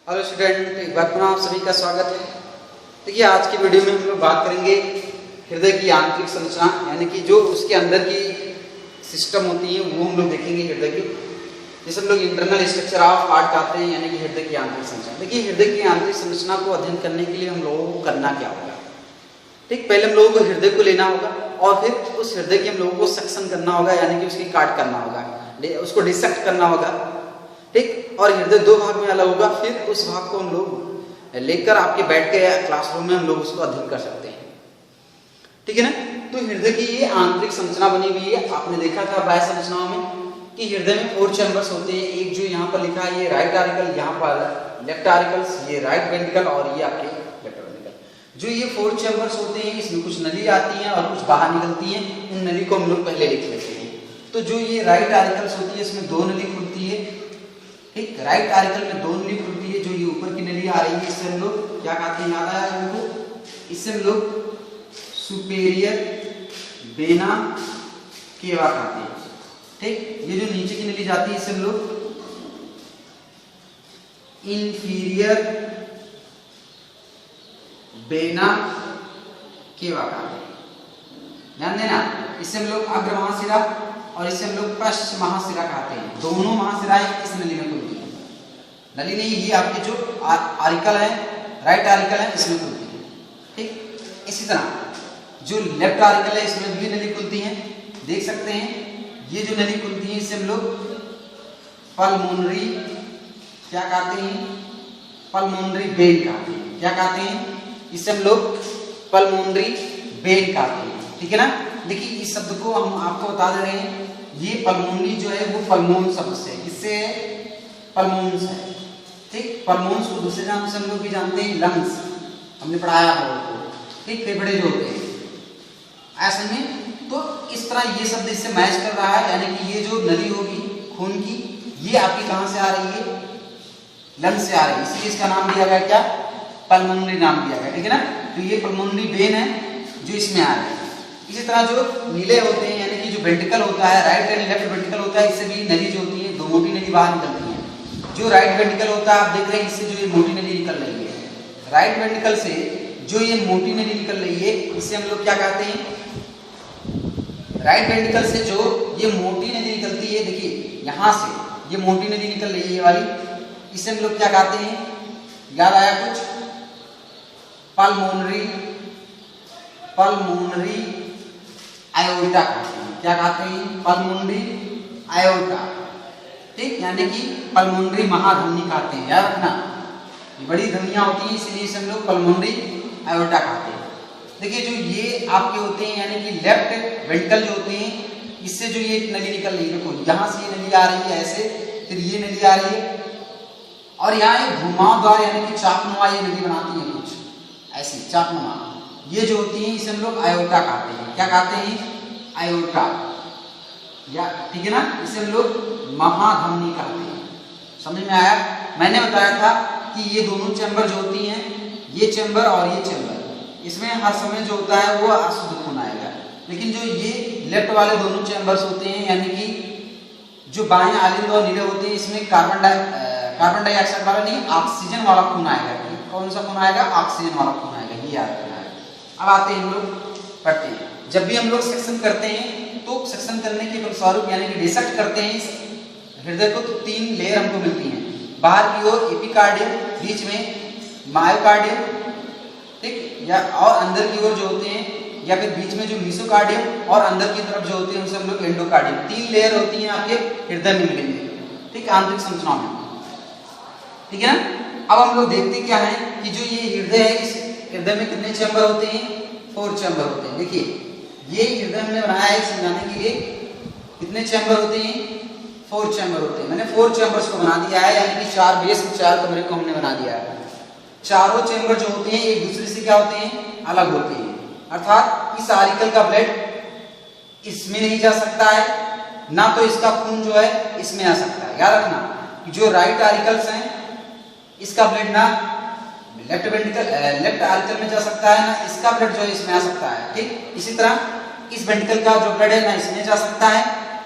Hello student, एक बार पुनः आप सभी का स्वागत है। देखिए, आज की वीडियो में हम लोग बात करेंगे हृदय की आंतरिक संरचना, यानी कि जो उसके अंदर की सिस्टम होती है वो हम लोग देखेंगे हृदय की, जिसे हम लोग इंटरनल स्ट्रक्चर ऑफ हार्ट कहते हैं, यानी कि हृदय की आंतरिक संरचना। देखिए, हृदय की आंतरिक संरचना को अध्ययन करने के लिए हम लोगों को करना क्या होगा? ठीक, पहले हम लोगों को हृदय को लेना होगा और फिर उस हृदय की हम लोगों को सेक्शन करना होगा, यानी कि उसकी काट करना होगा, उसको डिसेक्ट करना होगा। ठीक, और हृदय दो भाग में अलग होगा। फिर उस भाग को हम लोग लेकर आपके बैठ के क्लासरूम में हम लोग उसको अध्ययन कर सकते हैं। ठीक है ना? तो हृदय की ये आंतरिक संरचना बनी हुई है। आपने देखा था बाह्य संरचनाओं में कि हृदय में 4 चैम्बर्स होते हैं। एक जो यहाँ पर लिखा है ये राइट आरिकल, यहाँ पर लेफ्ट आरिकल्स, ये राइट वेंट्रिकल और ये आपके लेफ्ट वेंट्रिकल। जो ये 4 चैम्बर्स होते हैं, इसमें कुछ नली आती हैं और कुछ बाहर निकलती हैं। इन नली को हम लोग पहले लिख लेते हैं। तो जो ये राइट आरिकल्स होती है, इसमें 2 नली खुलती है। ठीक, राइट आरिकल में 2 नली खुलती है। जो ये ऊपर की नली आ रही है, इससे हम लोग क्या कहते हैं, याद आया हमको? इससे हम लोग सुपेरियर वेना केवा कहते हैं। ठीक, ये जो नीचे की नली जाती है, इससे हम लोग इंफीरियर वेना केवा कहते हैं। ध्यान देना, इससे हम लोग अग्र महाशिरा और इसे हम लोग पश्च महाशिरा कहते हैं। दोनों महाशिराएं इस नली में खुलती है। नली नहीं, ये आपके जो आरिकल है, राइट आरिकल है, इसमें खुलती है। ठीक, इसी तरह जो लेफ्ट आरिकल है, इसमें भी नली खुलती है। देख सकते हैं ये जो नली खुलती है, इसे हम लोग पल्मोनरी क्या कहते हैं, पल्मोनरी वेन कहते हैं। क्या कहते हैं? इसे हम लोग पल्मोनरी वेन कहते हैं। ठीक है ना? देखिए, इस शब्द को हम आपको बता दे रहे हैं। ये पल्मोनरी जो है वो पल्मोन शब्द से, किससे? पल्मोन्स है। ठीक, पल्मोन्स को दूसरे नाम से हम लोग भी जानते हैं लंग्स, हमने पढ़ाया है आपको। ठीक, फेफड़े जो होते हैं ऐसे में। तो इस तरह ये शब्द इससे मैच कर रहा है, यानी कि ये जो नली होगी खून की, ये आपकी कहाँ से आ रही है? लंग्स से आ रही है। इसलिए इसका नाम दिया गया क्या? पल्मोनरी नाम दिया गया। ठीक है ना? तो ये पल्मोनरी वेन है जो इसमें आ रही है। इसी तरह जो नीले होते हैं, यानी कि जो वेंट्रिकल होता है, राइट एंड लेफ्ट वेंट्रिकल होता है, इससे भी नली जो होती है, दो मोटी नली बाहर निकलती है। जो राइट वेंट्रिकल होता है, आप देख रहे हैं, इससे जो ये मोटी नली निकल रही है, राइट वेंट्रिकल से जो ये मोटी नली निकल रही है, इसे हम लोग क्या कहते हैं? राइट वेंट्रिकल से जो ये मोटी नली निकलती है, देखिए यहाँ से ये मोटी नली निकल रही है, ये वाली, इसे हम लोग क्या कहते हैं? याद आया कुछ? पल्मोनरी आयोटा कहते हैं। क्या कहते हैं? Pulmonary iota. ठीक, यानी कि पल्मोनरी महाधमनी कहते हैं। याद रखना, ये बड़ी धमनियां होती हैं, इसलिए इसे हम लोग पल्मोनरी आयोटा कहते हैं। देखिए, जो ये आपके होते हैं, यानी कि लेफ्ट वेंट्रिकल जो होते हैं, इससे जो ये नली निकल रही है, देखो यहाँ से ये नली आ रही है ऐसे, फिर ये नली आ रही है और यहाँ एक घुमावदार यानी कि चाकनुमा ये नली बनाती है, कुछ ऐसी चाकनुमा ये जो होती है, इसे हम लोग आयोटा कहते हैं। क्या कहते हैं? आयोटा। या ठीक है ना? इसे हम लोग महाधमनी कहते हैं। समझ में आया? मैंने बताया था कि ये दोनों चैम्बर जो होती हैं, ये चैम्बर और ये चैम्बर, इसमें हर समय जो होता है वो अशुद्ध खून आएगा। लेकिन जो ये लेफ्ट वाले दोनों चैम्बर्स होते हैं, यानी कि जो बाएं आलिंद और नीले होते हैं, इसमें कार्बन डाइऑक्साइड वाला नहीं, ऑक्सीजन वाला खून आएगा। कौन सा खून आएगा? ऑक्सीजन वाला खून आएगा। ये याद रखना है। अब आते हैं हम लोग पढ़ते हैं। जब भी हम लोग सेक्शन करते हैं, तो सेक्शन करने के फलस्वरूप यानी कि डिसेक्ट करते हैं इस हृदय को, तो 3 लेयर हमको मिलती हैं। बाहर की ओर एपिकार्डियम, बीच में मायोकार्डियम, ठीक, या और अंदर की ओर जो होते हैं, या फिर बीच में जो मीसोकार्डियम और अंदर की तरफ जो होते हैं, उसे हम लोग एंडोकार्डियम। 3 लेयर होती हैं आपके हृदय में मिलेंगे। ठीक, आंतरिक संरचना में। ठीक है ना? अब हम लोग देखते क्या है कि जो ये हृदय है, इस हृदय में कितने चैम्बर होते हैं? 4 चैम्बर होते हैं। देखिए, ये हृदय हमने बनाया है समझाने के लिए। कितने चैम्बर होते हैं? 4 चैम्बर होते हैं। मैंने 4 चैम्बर्स को बना दिया है, यानी कि 4 बेस में 4 कमरे को हमने बना दिया है। चारों चैम्बर जो होते हैं, एक दूसरे से क्या होते हैं? अलग होते हैं। अर्थात इस आरिकल का ब्लड इसमें नहीं जा सकता है, ना तो इसका खून जो है इसमें आ सकता है। याद रखना कि जो राइट आरिकल्स हैं, इसका ब्लड ना लेफ्ट आर्टिकल में जा सकता है, ना इसका ब्लड जो है इसमें आ सकता है। ठीक, इसी तरह इस वेंट्रिकल का जो ब्लड है ना इसमें जा सकता है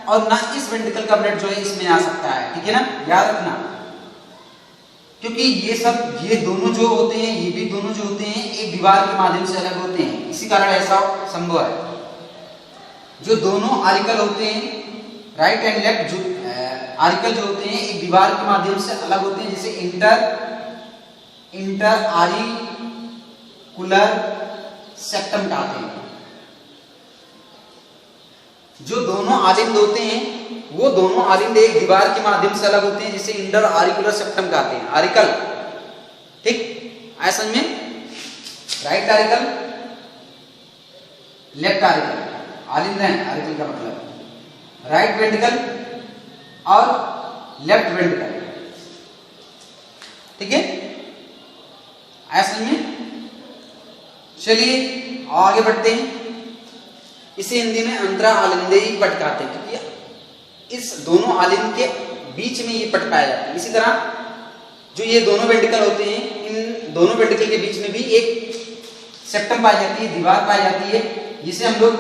और ना इस वेंट्रिकल का ब्लड जो है इसमें आ सकता है। ठीक है ना, याद रखना। क्योंकि ये दोनों जो होते हैं, ये भी दोनों जो होते हैं एक दीवार के माध्यम से अलग होते हैं, इसी कारण ऐसा संभव है। जो दोनों आर्टिकल होते हैं राइट एंड लेफ्ट, जो आर्टिकल जो होते हैं एक दीवार के माध्यम से अलग होते हैं, जैसे इंटर आरिकुलर सेप्टम कहते हैं। जो दोनों आलिंद होते हैं वो दोनों आलिंद एक दीवार के माध्यम से अलग होते हैं, जिसे इंटर आरिकुलर सेप्टम कहते हैं। आरिकल, ठीक, आया समझ में? राइट आरिकल, लेफ्ट आरिकल, आलिंद है आरिकल का मतलब, राइट वेंट्रिकल और लेफ्ट वेंट्रिकल, ठीक है, आया समझ में? चलिए आगे बढ़ते हैं। इसे हिंदी में अंतरा आलिंदेयी पट कहते हैं, क्योंकि इस दोनों आलिंद के बीच में ये पट पाया जाता है। इसी तरह जो ये दोनों वेंट्रिकल होते हैं, इन दोनों वेंट्रिकल के बीच में भी एक सेप्टम पाई जाती है, दीवार पाई जाती है, जिसे हम लोग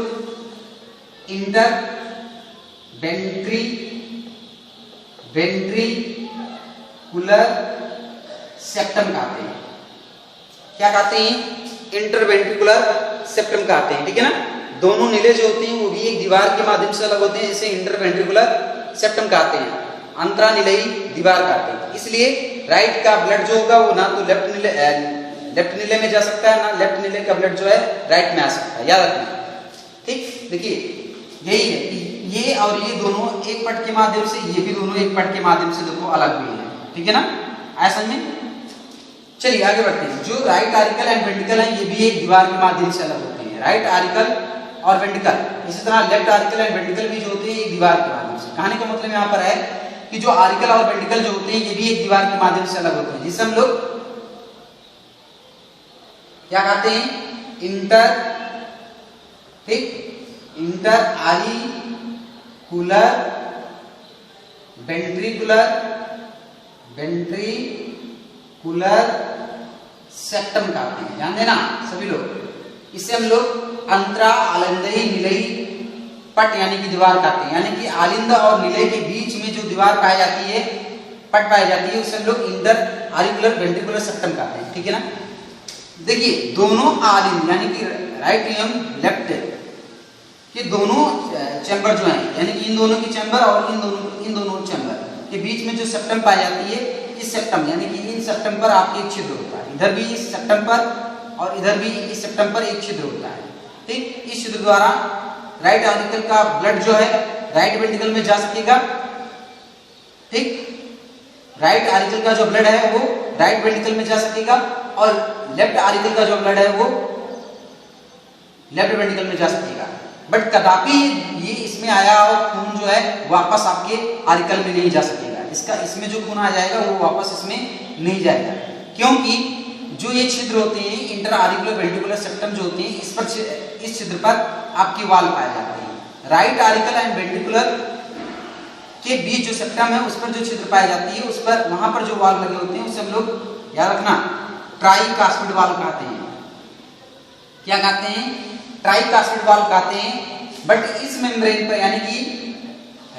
इंटर वेंट्रिकुलर सेप्टम कहते हैं। क्या कहते हैं? इंटरवेंट्रिकुलर सेप्टम कहते हैं, ठीक है ना। दोनों नीले जो होते हैं वो भी एक दीवार के माध्यम से अलग होते हैं, जिसे इंटरवेंट्रिकुलर सेप्टम कहते हैं, अंतरानिलयी दीवार कहते हैं। इसलिए राइट का ब्लड जो होगा वो ना तो लेफ्ट नीले में जा सकता है, ना लेफ्ट नीले का ब्लड जो है राइट में आ सकता है, याद रखना, ठीक। देखिए यही है कि ये और ये दोनों एक पट के माध्यम से, ये भी दोनों एक पट के माध्यम से देखो अलग भी है, ठीक है ना, ऐसा में। चलिए आगे बढ़ते हैं। जो राइट आर्टिकल एंड वेंट्रिकल है ये भी एक दीवार के माध्यम से अलग होते हैं, राइट आर्टिकल और वेंट्रिकल। इसी तरह लेफ्ट आर्टिकल एंड वेंट्रिकल भी जो होते हैं एक दीवार के माध्यम से। कहने का मतलब यहाँ पर है कि जो आर्टिकल और वेंट्रिकल जो होते हैं ये भी एक दीवार के माध्यम से अलग होते हैं, जिसे हम लोग क्या कहते हैं? इंटर, ठीक, इंटर आरिकुलर वेंट्रिकुलर सेप्टम कहते हैं, ध्यान देना सभी लोग। इसे हम लोग अंतरा आलिंदेयी निलयी पट यानी कि दीवार कहते हैं, यानी कि आलिंद और निलय के बीच में जो दीवार पाई जाती है, पट पाई जाती है, उसे हम लोग इंटर आरिकुलर वेंट्रिकुलर सेप्टम कहते हैं, ठीक है ना। देखिए दोनों आलिंद यानी कि राइट एवं लेफ्ट ये दोनों चैम्बर जो हैं, यानी कि इन दोनों की चैम्बर और इन दोनों चैम्बर के बीच में जो सेप्टम पाई जाती है, इस सेप्टम यानी कि इन सेप्टम पर आपके एक छिद्र होता है, इधर भी इस सेप्टम पर और इधर भी इस सेप्टम पर एक छिद्र होता है, ठीक। इस छिद्र द्वारा राइट आर्टिकल का ब्लड जो है राइट वेंट्रिकल में जा सकेगा, ठीक। राइट आर्टिकल का जो ब्लड है वो राइट वेंट्रिकल में जा सकेगा और लेफ्ट आर्टिकल का जो ब्लड है वो लेफ्ट वेंट्रिकल में जा सकेगा। बट कदापि ये इसमें आया और खून जो है वापस आपके आर्टिकल में नहीं जा सकेगा, इसमें जो खून आ जाएगा वो वापस इसमें नहीं जाएगा, क्योंकि जो ये छिद्र होते हैं इंटर आरिकुलर वेंट्रिकुलर सेप्टम जो होते हैं, इस छिद्र पर आपकी वाल पाए जाते हैं। राइट आरिकल एंड वेंट्रिकुलर के बीच जो सेप्टम है उस पर जो छिद्र पाई जाती है, उस पर वहां पर जो वाल लगे होते हैं उसे हम लोग याद रखना ट्राइकास्पिड वाल कहते हैं। क्या कहते हैं? ट्राइकास्पिड वाल कहते हैं। बट इस मेम्ब्रेन पर यानी कि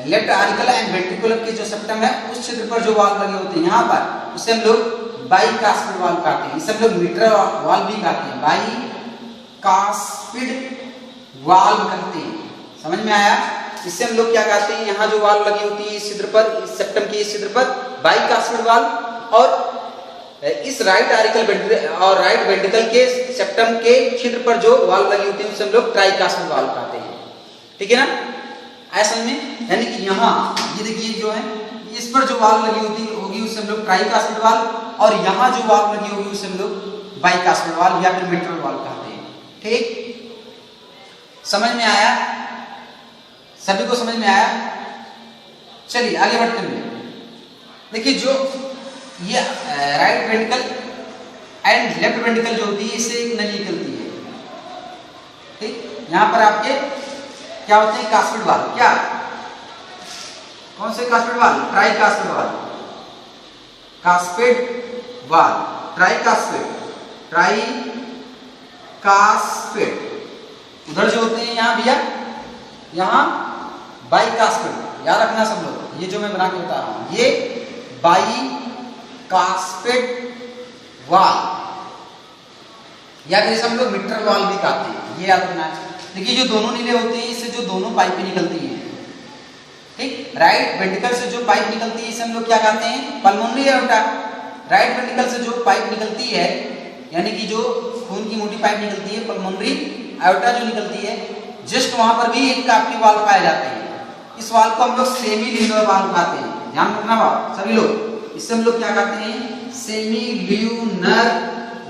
लेफ्ट आर्टिकल एंड वेंट्रिकुलर के जो सेप्टम है उस छिद्र पर जो वाल लगे होते हैं यहाँ पर, उसे हम लोग बाइकास्पिड वाल कहते हैं। इसे हम लोग मिट्रल वाल भी कहते हैं, बाइकास्पिड वाल कहते हैं। समझ में आया? इससे हम लोग क्या कहते हैं, यहाँ जो वाल लगी होती है इस छिद्र पर, इस सेप्टम के इस छिद्र पर बाइकास्पिड वाल, और इस राइट आर्टिकल और राइट वेंट्रिकल के सेप्टम के छिद्र पर जो वाल लगी होती है उसे हम लोग ट्राइकास्पिड वाल कहते हैं। ठीक है ना? ऐसा में यानी कि यहाँ ये देखिए जो है इस पर जो वाल लगी होगी उसे हम लोग ट्राइकास्पिड वाल, और यहाँ जो वाल लगी होगी उसे हम लोग बाइकास्पिड वाल या फिर मिट्रल वाल कहते हैं। ठीक, समझ में आया? सभी को समझ में आया? चलिए आगे बढ़ते हैं। देखिए जो ये right ventricle and left ventricle जो होती है इससे एक नली निकलती है। ठीक, यहाँ पर आपके क्या होते हैं, कास्पिड वाल। क्या, कौन से कास्पिड वाल? ट्राइकास्पिड वाल, कास्पिड वाल, ट्राइकास्पिड, ट्राइकास्पिड। उधर जो होते हैं यहाँ भैया, यहाँ बाइकास्पिड। याद रखना सब लोग, ये जो मैं बना के बता रहा हूँ ये कास्पेड वाल, या फिर हम लोग मिट्रल वाल भी कहते हैं, ये याद रखना है। देखिए जो दोनों नीले होते हैं इससे जो दोनों पाइपें निकलती हैं, ठीक, राइट वेंट्रिकल से जो पाइप निकलती है इसे हम लोग क्या कहते हैं, पल्मोनरी एओर्टा। राइट वेंट्रिकल से जो पाइप निकलती है, यानी कि जो खून की मोटी पाइप निकलती है, पल्मोनरी एओर्टा जो निकलती है, जस्ट वहां पर भी एक आपके वाल्व पाए जाते हैं। इस वाल्व को हम लोग सेमी ल्यूनर वाल्व कहते हैं, ध्यान रखना बात सभी लोग, इससे हम लोग क्या कहते हैं, सेमी ल्यूनर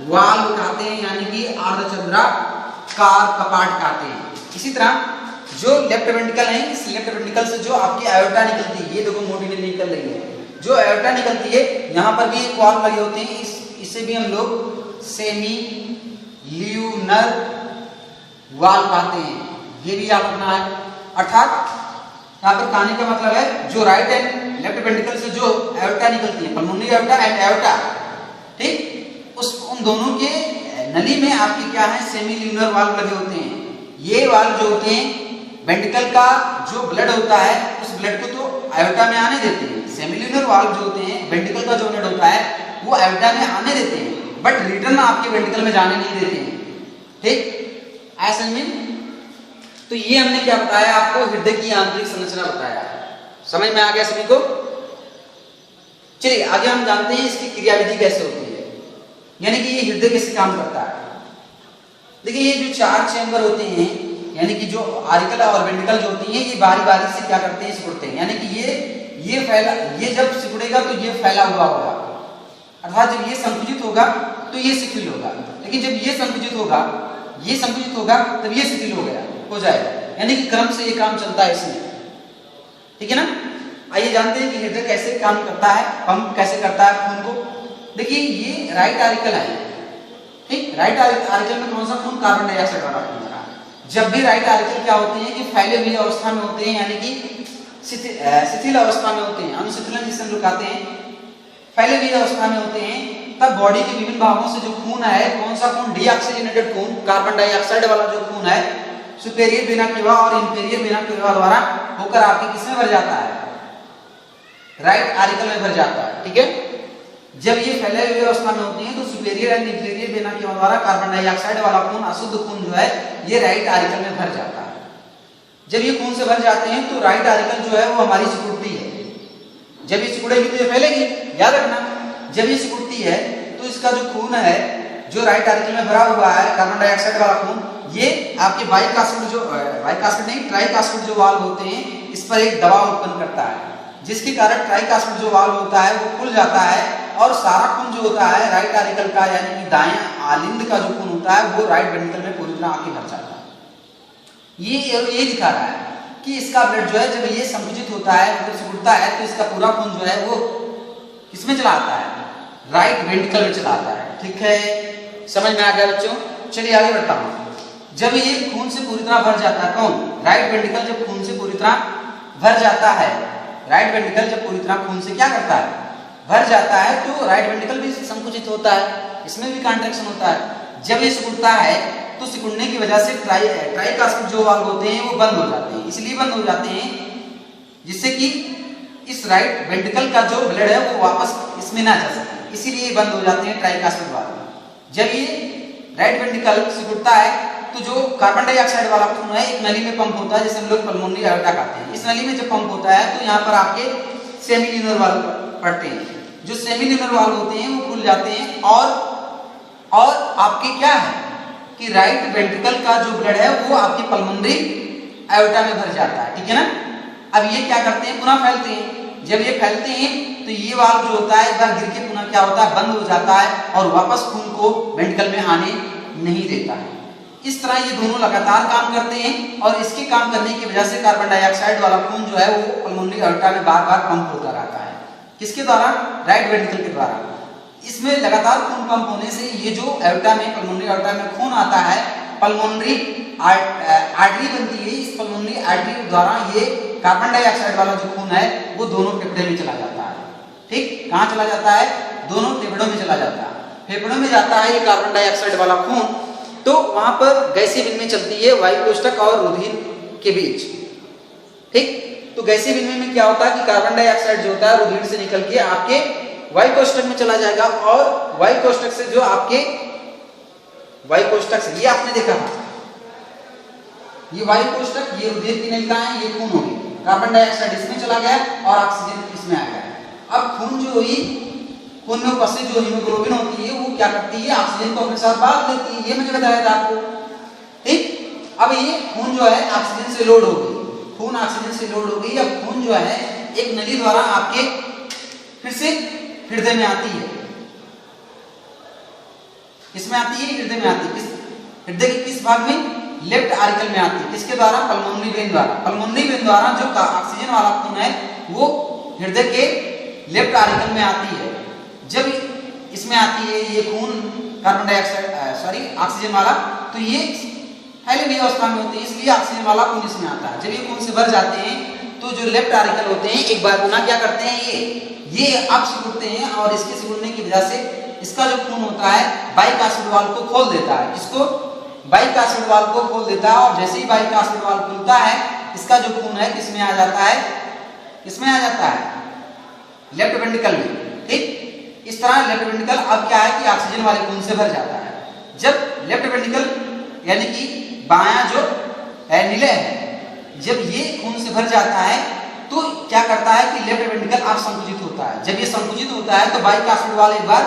वाल्व कहते हैं, यानी कि अर्धचंद्राकार कपाट कहते हैं। इसी तरह जो लेफ्ट वेंट्रिकल है, इस लेफ्ट वेंट्रिकल से जो आपकी एओर्टा निकलती है, ये देखो मोटी नीली निकल रही है, जो एओर्टा निकलती है यहाँ पर भी एक वाल्व लगे होते हैं, इसे भी हम लोग सेमी ल्यूनर वाल्व कहते हैं, ये भी याद रखना है। अर्थात यहाँ पर कहने का मतलब है जो राइट एंड लेफ्ट वेंट्रिकल से जो एओर्टा निकलती है, पल्मोनरी एओर्टा एंड एओर्टा, ठीक, उन दोनों के नली में आपकी क्या है, सेमी ल्यूनर वाल्व लगे होते हैं। ये वाल्व जो होते हैं वेंट्रिकल का जो ब्लड होता है उस ब्लड को तो एओर्टा में आने देते हैं, सेमी ल्यूनर वाल्व जो होते हैं वेंट्रिकल का जो ब्लड होता है वो एओर्टा में आने देते हैं, बट रिटर्न आपके वेंट्रिकल में जाने नहीं देते हैं, ठीक, ऐसा में। तो ये हमने क्या बताया आपको, हृदय की आंतरिक संरचना बताया, समझ में आ गया सभी को। चलिए आगे हम जानते हैं इसकी क्रियाविधि कैसे होती है, यानी कि ये हृदय कैसे काम करता है। देखिए ये जो 4 चैम्बर होते हैं, यानी कि जो आरिकल और वेंट्रिकल जो होती हैं, ये बारी बारी से क्या करते हैं, सिकुड़ते हैं, यानी कि ये जब सिकुड़ेगा तो ये फैला हुआ होगा, अर्थात जब ये संकुचित होगा तो ये शिथिल होगा, लेकिन जब ये संकुचित होगा तब ये शिथिल हो जाएगा, यानी कि क्रम से ये काम चलता है इसमें, ठीक है ना। आइए जानते हैं कि हृदय कैसे काम करता है, पंप कैसे करता है खून को। देखिए ये राइट आरिकल है, ठीक, राइट आरिकल में कौन सा खून, कार्बन डाइऑक्साइड वाला खून है। जब भी राइट आरिकल क्या होते हैं कि फैले हुए अवस्था में होते हैं, यानी कि शिथिल अवस्था में होते हैं, अनुशिथिलन जिसे हम लोग कहते हैं, फैले हुए अवस्था में होते हैं, तब बॉडी के विभिन्न भागों से जो खून है, कौन सा खून, डीऑक्सीजनेटेड खून, कार्बन डाइऑक्साइड वाला जो खून है, सुपेरियर वेना केवा और इंफीरियर वेना केवा द्वारा होकर आपके किसमें भर जाता है, राइट आरिकल में भर जाता है, ठीक है। जब ये फैले हुए अवस्था में होते हैं तो superior end inferior vena cava द्वारा कार्बन डाइऑक्साइड वाला खून, अशुद्ध खून जो है ये राइट आरिकल में भर जाता है। जब ये खून से भर जाते हैं तो राइट आरिकल जो है वो हमारी सिकुड़ती है, जब ये सिकुड़ेगी तो ये फैलेगी, याद रखना। जब ये सिकुड़ती है तो इसका जो खून है जो राइट आरिकल में भरा हुआ है कार्बन डाइऑक्साइड वाला खून, ये आपके ट्राइकास्पिड जो वाल्व होते हैं इस पर एक दबाव उत्पन्न करता है, जिसके कारण ट्राइकास्पिड जो वाल्व होता है वो खुल जाता है और सारा खून जो होता है राइट आरिकल का, यानी कि दाएं आलिंद का जो खून होता है वो राइट वेंट्रिकल में पूरी तरह आके भर जाता है। ये दिखा रहा है कि इसका ब्लड जो है जब ये संकुचित होता है, मतलब सिकुड़ता है, तो इसका पूरा खून जो है वो किसमें चला आता है, राइट वेंट्रिकल में चला आता है, ठीक है, समझ में आ गया बच्चों। चलिए आगे बढ़ता हूँ। जब ये खून से पूरी तरह भर जाता है, कौन, राइट वेंट्रिकल जब खून से पूरी तरह भर जाता है, राइट वेंट्रिकल जब पूरी तरह खून से क्या करता है, भर जाता है, तो राइट वेंट्रिकल भी संकुचित होता है, इसमें भी कॉन्ट्रैक्शन होता है। जब ये सिकुड़ता है तो सिकुड़ने की वजह से ट्राइकास्पिड जो वाल्व होते हैं वो बंद हो जाते हैं, इसलिए बंद हो जाते हैं जिससे कि इस राइट वेंट्रिकल का जो ब्लड है वो वापस इसमें ना जा सके, इसीलिए बंद हो जाते हैं ट्राइकास्पिड वाल्व। जब ये राइट वेंट्रिकल सिकुड़ता है तो जो कार्बन डाइऑक्साइड वाला खून है एक नली में पंप होता है, जिसे हम लोग पल्मोनरी एओर्टा कहते हैं। इस नली में जब पंप होता है तो यहाँ पर आपके सेमी ल्यूनर वाल्व पड़ते हैं, जो सेमी ल्यूनर वाल्व होते हैं वो खुल जाते हैं और आपके क्या है कि राइट वेंट्रिकल का जो ब्लड है वो आपके पल्मोनरी एओर्टा में भर जाता है, ठीक है ना। अब ये क्या करते हैं, पुनः फैलते हैं। जब ये फैलते हैं तो ये वाल्व जो होता है एक बार गिर के पुनः क्या होता है, बंद हो जाता है और वापस खून को वेंट्रिकल में आने नहीं देता है। इस तरह ये दोनों लगातार काम करते हैं और इसके काम करने की वजह से कार्बन डाइऑक्साइड वाला खून जो है वो पल्मोनरी एओर्टा में बार बार पंप होता रहता है। किसके द्वारा, राइट वेंट्रिकल के द्वारा। इसमें लगातार खून पंप होने से ये जो एओर्टा में, पल्मोनरी एओर्टा में खून आता है, पल्मोनरी आर्टरी बनती है। इस पल्मोनरी आर्टरी द्वारा ये कार्बन डाइऑक्साइड वाला जो खून है वो दोनों फेफड़े में चला जाता है, ठीक, कहाँ चला जाता है, दोनों फेफड़ों में चला जाता है। फेफड़ों में जाता है ये कार्बन डाइऑक्साइड वाला खून, तो वहां पर गैसीय विनिमय चलती है वायुकोष्ठक और रुधिर के बीच, ठीक। तो गैसीय विनिमय में क्या होता है कि कार्बन डाइऑक्साइड जो होता है रुधिर से निकल के आपके वायु कोष्ठक में चला जाएगा और वायु कोष्ठक से जो आपके वायु कोष्ठक से ये आपने देखा था, ये वायु कोष्ठक, ये रुधिर की नलिकाएं, ये खून हो गई, कार्बन डाइऑक्साइड इसमें चला गया और ऑक्सीजन इसमें आ गया। अब खून जो हुई, खून में उपस्थित जो हीमोग्लोबिन होती है वो क्या करती है, ऑक्सीजन को अपने साथ बांध लेती है, ये मैंने बताया था आपको। ठीक, अब ये खून जो है ऑक्सीजन से लोड हो गई, खून ऑक्सीजन से लोड हो गई। अब खून जो है एक नली द्वारा आपके फिर से हृदय में आती है, किसमें आती है, हृदय में आती है। किस हृदय के किस भाग में, लेफ्ट आर्टिकल में आती है, किसके द्वारा, पल्मोनरी वेन द्वारा। पल्मोनरी वेन द्वारा जो ऑक्सीजन वाला खून है वो हृदय के लेफ्ट आर्टिकल में आती है। जब इसमें आती है ये खून कार्बन डाइऑक्साइड ऑक्सीजन वाला, तो ये फैली हुई अवस्था में होती है, इसलिए ऑक्सीजन वाला खून इसमें आता है। जब ये खून से भर जाते हैं तो जो लेफ्ट आर्टिकल होते हैं एक बार गुना क्या करते हैं, ये अब सिकुड़ते हैं और इसके सिकुड़ने की वजह से इसका जो खून होता है बाइक एसिड वाल्व को खोल देता है। इसको बाइक एसिड वाल्व को खोल देता है और जैसे ही बाइक एसिड वाल्व खुलता है इसका जो खून है किसमें आ जाता है, किसमें आ जाता है, लेफ्ट वेंट्रिकल में। ठीक, इस तरह लेफ्ट वेंट्रिकल अब क्या है कि ऑक्सीजन वाले खून से भर जाता है। जब लेफ्ट वेंट्रिकल यानी कि बायां जो निलय है, जब ये खून से भर जाता है तो क्या करता है कि लेफ्ट वेंट्रिकल अब संकुचित होता है। जब ये संकुचित होता है तो बाइक एसिड वाला एक बार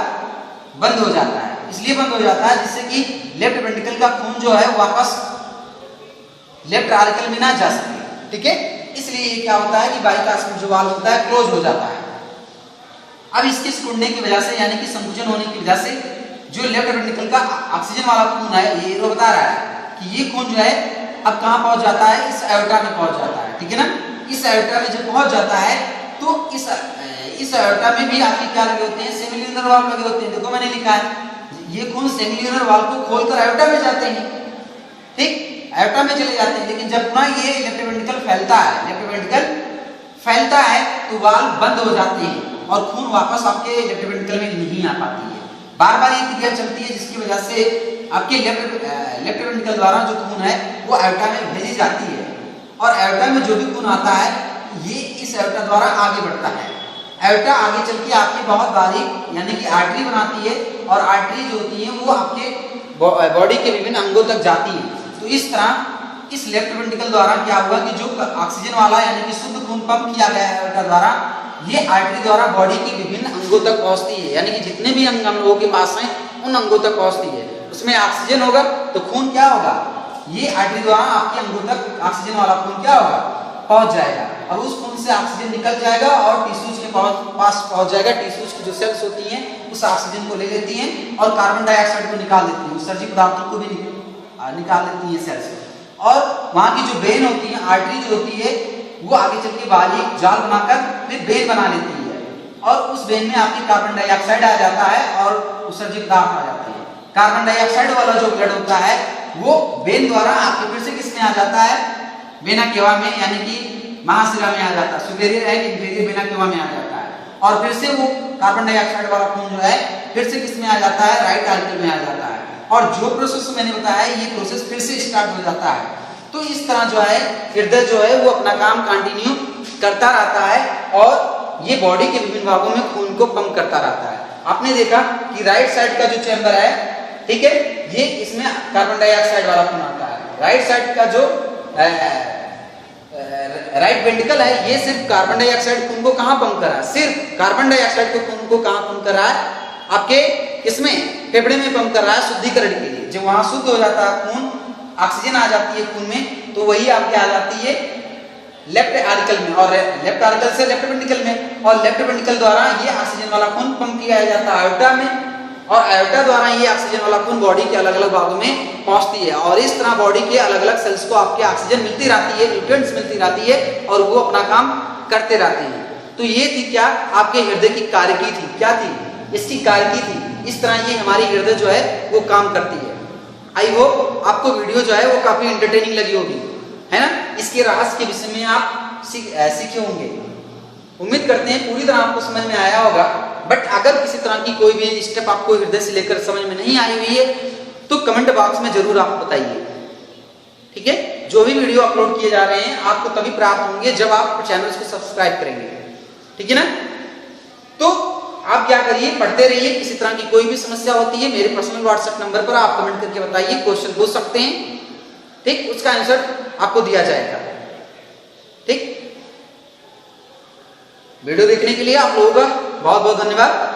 बंद हो जाता है, इसलिए बंद हो जाता है जिससे कि लेफ्ट वेंट्रिकल का खून जो है वापस लेफ्ट आर्टिकल में ना जा सके। ठीक है, इसलिए ये क्या होता है कि बाइक एसिड जो वाल्व होता है क्लोज हो जाता है। अब इसके सिकुड़ने की वजह से यानी कि संकुचन होने की वजह से जो लेफ्ट वेंट्रिकल का ऑक्सीजन वाला खून है, ये तो बता रहा है कि ये खून जो है अब कहां पहुंच जाता है, इस एओर्टा में पहुंच जाता है। ठीक है ना, इस एओर्टा में जब पहुंच जाता है तो इस एओर्टा में भी आपके क्या लगे होते हैं, सेमिल्यूनर वाल्व लगे होते हैं। देखो मैंने लिखा है ये खून सेमिल्यूनर वाल्व को खोलकर एओर्टा में जाते हैं। ठीक, एओर्टा में चले जाते हैं, लेकिन जब पुनः ये लेफ्ट वेंट्रिकल फैलता है तो वाल्व बंद हो जाते हैं और खून वापस आपके लेफ्ट वेंट्रिकल में नहीं आ पाती है। बार बार ये क्रिया चलती है जिसकी वजह से आपके लेफ्ट वेंट्रिकल द्वारा जो खून है वो एओर्टा में भेजी जाती है और एओर्टा में जो भी खून आता है ये इस एओर्टा द्वारा आगे बढ़ता है। एओर्टा आगे चल के आपकी बहुत बारीक यानी कि आर्टरी बनाती है और आर्टरी जो होती है वो आपके बॉडी के विभिन्न अंगों तक जाती है। तो इस तरह इस लेफ्ट वेंट्रिकल द्वारा क्या हुआ कि जो ऑक्सीजन वाला यानी कि शुद्ध खून पंप किया गया है एओर्टा द्वारा, ये आर्टरी द्वारा बॉडी के विभिन्न अंगों तक पहुंचती है, यानी कि जितने भी अंग हम लोगों के पास हैं उन अंगों तक पहुंचती है। उसमें ऑक्सीजन होगा तो खून क्या होगा, ये आर्टरी द्वारा आपके अंगों तक ऑक्सीजन वाला खून क्या होगा, पहुंच जाएगा और उस खून से ऑक्सीजन निकल जाएगा और टिश्यूज के पास पहुंच जाएगा। टिश्यूज की जो सेल्स होती हैं उस ऑक्सीजन को ले लेती हैं और कार्बन डाइऑक्साइड को निकाल देती हैं, उत्सर्जित पदार्थों को भी निकाल देती हैं सेल्स। और वहां की जो वेन होती है, आर्टरी जो होती है वो आगे चल के बारीक जाल बनाकर फिर वेन बना लेती है और उस वेन में आपकी कार्बन डाइऑक्साइड आ जाता है और उत्सर्जित पदार्थ आ जाते हैं। कार्बन डाइऑक्साइड वाला जो ब्लड होता है वो वेन द्वारा आपके फिर से किसमें आ जाता है, वेना केवा में यानी कि महाशिरा में आ जाता है, superior end inferior vena cava में आ जाता है और फिर से वो कार्बन डाइऑक्साइड वाला खून जो है फिर से किसमें आ जाता है, राइट आर्टिकल में आ जाता है। और जो प्रोसेस मैंने बताया ये प्रोसेस फिर से स्टार्ट हो जाता है। तो इस तरह जो है हृदय जो है वो अपना काम कंटिन्यू करता रहता है और ये बॉडी के विभिन्न भागों में खून को पंप करता रहता है। आपने देखा कि राइट साइड का जो चैम्बर है, ठीक है, ये इसमें कार्बन डाइऑक्साइड वाला खून आता है। राइट साइड का जो राइट वेंट्रिकल है ये सिर्फ कार्बन डाइऑक्साइड खून को कहां पंप कर रहा है, सिर्फ कार्बन डाइऑक्साइड के खून को कहां पंप कर रहा है, आपके इसमें फेफड़े में पंप कर रहा है शुद्धिकरण के लिए। जब वहां शुद्ध हो जाता है खून, ऑक्सीजन आ जाती है खून में, तो वही आपके आ जाती है लेफ्ट आर्टिकल में और लेफ्ट आर्टिकल से लेफ्ट वेंट्रिकल में और लेफ्ट वेंट्रिकल द्वारा ये ऑक्सीजन वाला खून पंप किया जाता है आयोटा में और आयोटा द्वारा ये ऑक्सीजन वाला खून बॉडी के अलग अलग भागों में पहुंचती है और इस तरह बॉडी के अलग अलग सेल्स को आपके ऑक्सीजन मिलती रहती है, न्यूट्रिएंट्स मिलती रहती है और वो अपना काम करते रहते हैं। तो ये थी क्या आपके हृदय की कार्यकी थी, क्या थी इसकी कार्यकी थी। इस तरह ये हमारी हृदय जो है वो काम करती है। आई होप आपको वीडियो जो है वो काफी एंटरटेनिंग लगी होगी, है ना। इसके रहस्य के विषय में आप सीखे होंगे। उम्मीद करते हैं पूरी तरह आपको समझ में आया होगा। बट अगर किसी तरह की कोई भी स्टेप आपको हृदय से लेकर समझ में नहीं आई हुई है तो कमेंट बॉक्स में जरूर आप बताइए, ठीक है। जो भी वीडियो अपलोड किए जा रहे हैं आपको तभी प्राप्त होंगे जब आप चैनल को सब्सक्राइब करेंगे, ठीक है ना। तो आप क्या करिए, पढ़ते रहिए। किसी तरह की कोई भी समस्या होती है मेरे पर्सनल व्हाट्सएप नंबर पर आप कमेंट करके बताइए, क्वेश्चन पूछ सकते हैं, ठीक, उसका आंसर आपको दिया जाएगा। ठीक, वीडियो देखने के लिए आप लोगों का बहुत बहुत धन्यवाद।